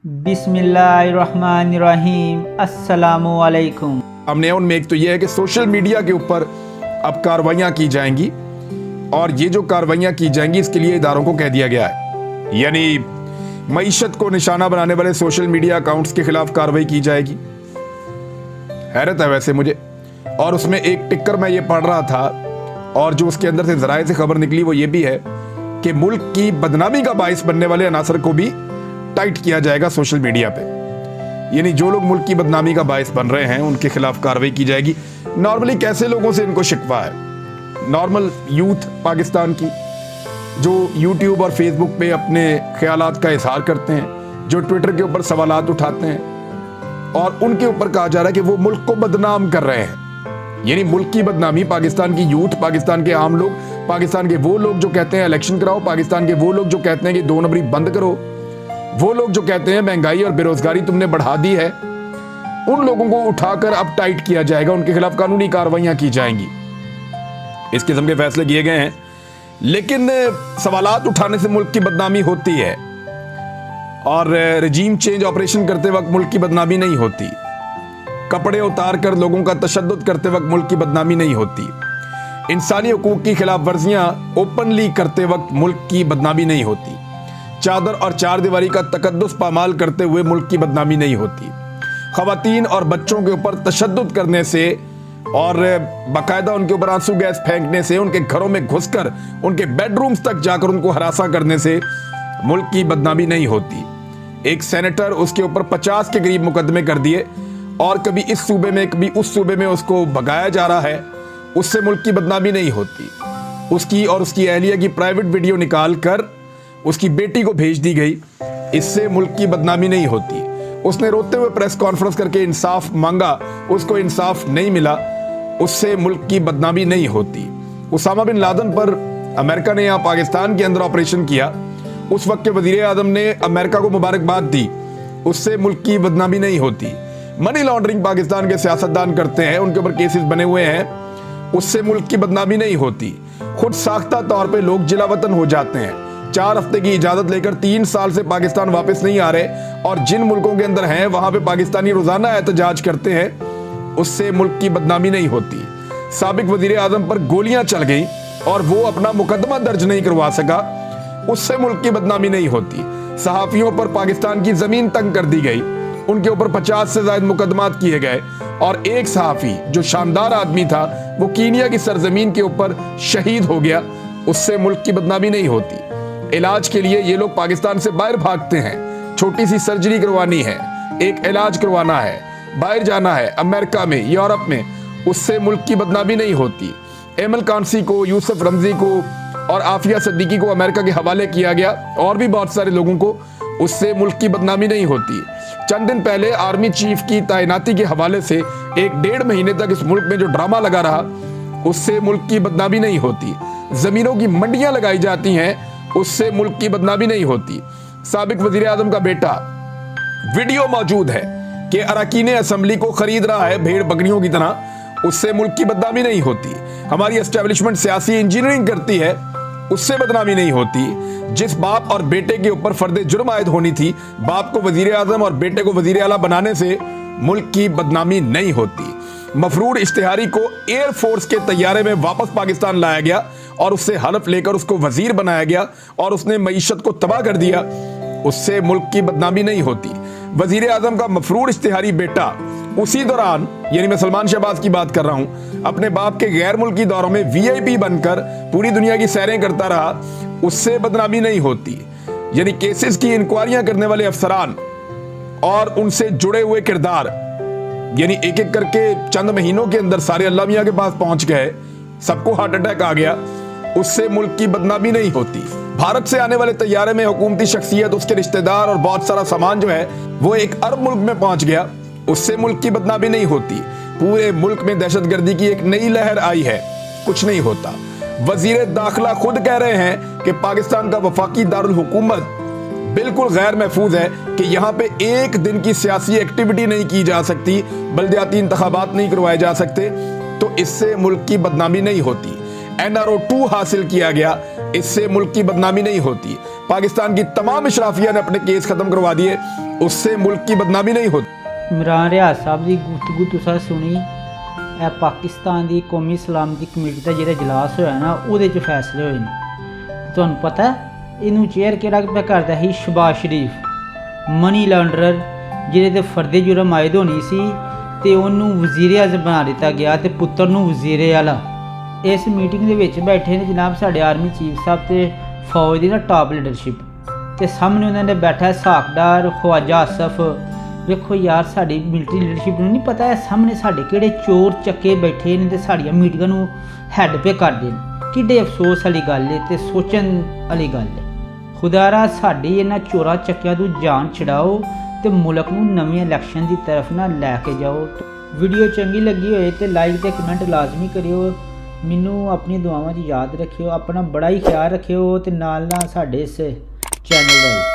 बिस्मिल्लाहिर्रहमानिर्रहीम अस्सलामुअलैकुम। हमने उनमें एक तो यह है कि सोशल मीडिया के ऊपर अब कार्रवाइयाँ की जाएंगी और ये जो कार्रवाइयाँ की जाएंगी इसके लिए इदारों को कह दिया गया है, यानी मईशत को निशाना बनाने वाले सोशल मीडिया अकाउंट्स के खिलाफ कार्रवाई की जाएगी। हैरत है वैसे मुझे, और उसमें एक टिक्कर मैं ये पढ़ रहा था और जो उसके अंदर से ज़राए से खबर निकली वो ये भी है कि मुल्क की बदनामी का बाइस बनने वाले अनासर को भी टाइट किया जाएगा सोशल मीडिया पे, यानी जो लोग मुल्क की बदनामी का बाइस बन रहे हैं उनके खिलाफ कार्रवाई की जाएगी। नॉर्मली कैसे लोगों से इनको शिकवा है? नॉर्मल यूथ पाकिस्तान की जो यूट्यूब और फेसबुक पे अपने ख्यालात का इजहार करते हैं, जो ट्विटर के ऊपर सवालात उठाते हैं और उनके ऊपर कहा जा रहा है कि वो मुल्क को बदनाम कर रहे हैं। यानी मुल्क की बदनामी पाकिस्तान की यूथ, पाकिस्तान के आम लोग, पाकिस्तान के वो लोग जो कहते हैं इलेक्शन कराओ, पाकिस्तान के वो लोग जो कहते हैं कि 2 नंबरी बंद करो, वो लोग जो कहते हैं महंगाई और बेरोजगारी तुमने बढ़ा दी है, उन लोगों को उठाकर अब टाइट किया जाएगा, उनके खिलाफ कानूनी कार्रवाइयां की जाएंगी। इस किस्म के फैसले किए गए हैं। लेकिन सवालात उठाने से मुल्क की बदनामी होती है और रजीम चेंज ऑपरेशन करते वक्त मुल्क की बदनामी नहीं होती। कपड़े उतार कर लोगों का तशद्दुद करते वक्त मुल्क की बदनामी नहीं होती। इंसानी हुकूक की खिलाफ वर्जियां ओपनली करते वक्त मुल्क की बदनामी नहीं होती। चादर और चार दीवारी का तकद्दुस पामाल करते हुए मुल्क की बदनामी नहीं होती। खवातीन और बच्चों के ऊपर तशद्दुद करने से और बाकायदा उनके ऊपर आंसू गैस फेंकने से, उनके घरों में घुसकर उनके बेडरूम्स तक जाकर उनको हरासा करने से मुल्क की बदनामी नहीं होती। एक सेनेटर, उसके ऊपर 50 के करीब मुकदमे कर दिए और कभी इस सूबे में कभी उस सूबे में उसको भगाया जा रहा है, उससे मुल्क की बदनामी नहीं होती। उसकी और उसकी अहलिया की प्राइवेट वीडियो निकाल कर उसकी बेटी को भेज दी गई, इससे मुल्क की बदनामी नहीं होती। उसने रोते हुए प्रेस कॉन्फ्रेंस करके इंसाफ मांगा, उसको इंसाफ नहीं मिला, उससे मुल्क की बदनामी नहीं होती। उसामा बिन लादेन पर अमेरिका ने यहाँ पाकिस्तान के अंदर ऑपरेशन किया, उस वक्त के वजीर आजम ने अमेरिका को मुबारकबाद दी, उससे मुल्क की बदनामी नहीं होती। मनी लॉन्ड्रिंग पाकिस्तान के सियासतदान करते हैं, उनके ऊपर केसेस बने हुए हैं, उससे मुल्क की बदनामी नहीं होती। खुद साख्ता तौर पे लोग जिला वतन हो जाते हैं, 4 हफ्ते की इजाजत लेकर 3 साल से पाकिस्तान वापस नहीं आ रहे और जिन मुल्कों के अंदर हैं वहां पे पाकिस्तानी रोजाना एहतजाज करते हैं, उससे मुल्क की बदनामी नहीं होती। साबिक वजीर आजम पर गोलियां चल गई और वो अपना मुकदमा दर्ज नहीं करवा सका, उससे मुल्क की बदनामी नहीं होती। सहाफियों पर पाकिस्तान की जमीन तंग कर दी गई, उनके ऊपर 50 से ज्यादा मुकदमात किए गए और एक सहाफी जो शानदार आदमी था वो कीनिया की सरजमीन के ऊपर शहीद हो गया, उससे मुल्क की बदनामी नहीं होती। इलाज के लिए ये लोग पाकिस्तान से बाहर भागते हैं, छोटी सी सर्जरी करवानी है, एक इलाज करवाना है, बाहर जाना है, अमेरिका में, यूरोप में, उससे मुल्क की बदनामी नहीं होती। एमल कांसी को, यूसुफ रमजी को और आफिया सिद्दीकी को अमेरिका के हवाले किया गया और भी बहुत सारे लोगों को, उससे मुल्क की बदनामी नहीं होती। चंद दिन पहले आर्मी चीफ की तैनाती के हवाले से 1-1.5 महीने तक इस मुल्क में जो ड्रामा लगा रहा, उससे मुल्क की बदनामी नहीं होती। जमीनों की मंडियां लगाई जाती हैं, उससे मुल्क की बदनामी नहीं होती। साबिक वजीर आजम का बेटा, वीडियो मौजूद है कि अरकान असेंबली को खरीद रहा है भेड़ बकरियों की तरह, उससे मुल्क की बदनामी नहीं होती। हमारी एस्टेब्लिशमेंट सियासी इंजीनियरिंग करती है, उससे बदनामी नहीं होती। जिस बाप और बेटे के ऊपर फर्दे जुर्म आयद होनी थी, बाप को वजीर आजम और बेटे को वजीर आला बनाने से मुल्क की बदनामी नहीं होती। मफरूर इश्तिहारी को एयरफोर्स के तैयारे में वापस पाकिस्तान लाया गया और उससे हलफ लेकर उसको वजीर बनाया गया और उसने मईशत को तबाह कर दिया, उससे मुल्क की बदनामी नहीं होती। वजीर आजम का मफरूर इश्तिहारी बेटा उसी दौरान, यानी मैं सलमान शहबाज की बात कर रहा हूं, अपने बाप के गैर मुल्की दौरों में VIP बनकर पूरी दुनिया की सैरें करता रहा, उससे बदनामी नहीं होती। यानी केसेस की इंक्वायरियां करने वाले अफसरान और उनसे जुड़े हुए किरदार, यानी एक एक करके चंद महीनों के अंदर सारे अल्लाह मियां के पास पहुंच गए, सबको हार्ट अटैक आ गया, उससे मुल्क की बदनामी नहीं होती। भारत से आने वाले तैयारे में हुकूमती शख्सियत, उसके रिश्तेदार और बहुत सारा सामान जो है वो एक अरब मुल्क में पहुंच गया, उससे मुल्क की बदनामी नहीं होती। पूरे मुल्क में दहशतगर्दी की एक नई लहर आई है, कुछ नहीं होता। वजीर दाखिला खुद कह रहे हैं कि पाकिस्तान का वफाकी दारुल हुकूमत बिल्कुल गैर महफूज है, कि यहाँ पे एक दिन की सियासी एक्टिविटी नहीं की जा सकती, बल्दियाती इंतखाबात नहीं करवाए जा सकते, तो इससे मुल्क की बदनामी नहीं होती। NRO 2 हासिल किया गया, इससे मुल्क की बदनामी नहीं होती। पाकिस्तान की तमाम इशराफिया ने अपने केस खत्म करवा दिए, उससे मुल्क की बदनामी नहीं होती। इमरान रियाज साहब की गुफ्तगू तुसा सुनी। ਇਹ ਪਾਕਿਸਤਾਨ ਦੀ ਕੌਮੀ ਸਲਾਮਤੀ ਕਮੇਟੀ ਦਾ ਜਿਹੜਾ ਇਜਲਾਸ ਹੋਇਆ ਨਾ ਉਹਦੇ 'ਚ ਫੈਸਲੇ ਹੋਏ ਨੇ। ਤੁਹਾਨੂੰ ਪਤਾ ਇਹਨੂੰ ਚੇਅਰ ਕਿਹੜਾ ਪਿਆ ਕਰਦਾ ਸੀ? ਸ਼ਬਾਜ਼ ਸ਼ਰੀਫ, ਮਨੀ ਲਾਂਡਰਰ ਜਿਹਦੇ ਤੇ ਫਰਦੇ ਜੁਰਮ ਆਇਦ ਹੋਣੀ ਸੀ ਤੇ ਉਹਨੂੰ ਵਜ਼ੀਰ ਆਜ਼ਮ ਬਣਾ ਦਿੱਤਾ ਗਿਆ ਤੇ ਪੁੱਤਰ ਨੂੰ ਵਜ਼ੀਰ ਆਲਾ। ਇਸ ਮੀਟਿੰਗ ਦੇ ਵਿੱਚ ਬੈਠੇ ਨੇ ਜਨਾਬ ਸਾਡੇ ਆਰਮੀ ਚੀਫ ਸਾਹਿਬ ਤੇ ਫੌਜ ਦੀ ਨਾ ਟਾਪ ਲੀਡਰਸ਼ਿਪ ਤੇ ਸਾਹਮਣੇ ਉਹਨਾਂ ਨੇ ਬੈਠਾ ਸਾਕਦਾਰ ਖਵਾਜਾ ਅਸਫ। ਵੇਖੋ ਯਾਰ ਸਾਡੀ ਮਿਲਟਰੀ ਲੀਡਰਸ਼ਿਪ ਨੂੰ ਨਹੀਂ ਪਤਾ ਹੈ ਸਾਹਮਣੇ ਸਾਡੇ ਕਿਹੜੇ ਚੋਰ ਚੱਕੇ ਬੈਠੇ ਨੇ ਤੇ ਸਾਡੀਆਂ ਮੀਟਿੰਗਾਂ ਨੂੰ ਹੈਡ ਪੇ ਕਰਦੇ ਨੇ। ਕਿੱਡੇ ਅਫਸੋਸ ਵਾਲੀ ਗੱਲ ਹੈ ਤੇ ਸੋਚਣ ਵਾਲੀ ਗੱਲ ਹੈ। ਖੁਦਾਰਾ ਸਾਡੀ ਇਹਨਾਂ ਚੋਰਾਂ ਚੱਕਿਆਂ ਤੋਂ ਜਾਨ ਛਡਾਓ ਤੇ ਮੁਲਕ ਨੂੰ ਨਵੇਂ ਇਲੈਕਸ਼ਨ ਦੀ ਤਰਫ ਨਾ ਲੈ ਕੇ ਜਾਓ। ਵੀਡੀਓ ਚੰਗੀ ਲੱਗੀ ਹੋਏ ਤੇ ਲਾਈਕ ਤੇ ਕਮੈਂਟ ਲਾਜ਼ਮੀ ਕਰਿਓ। ਮੈਨੂੰ ਆਪਣੀ ਦੁਆਵਾਂ 'ਚ ਯਾਦ ਰੱਖਿਓ। ਆਪਣਾ ਬੜਾ ਹੀ ਖਿਆਲ ਰੱਖਿਓ ਤੇ ਨਾਲ ਸਾਡੇ ਇਸ ਚੈਨਲ ਦਾ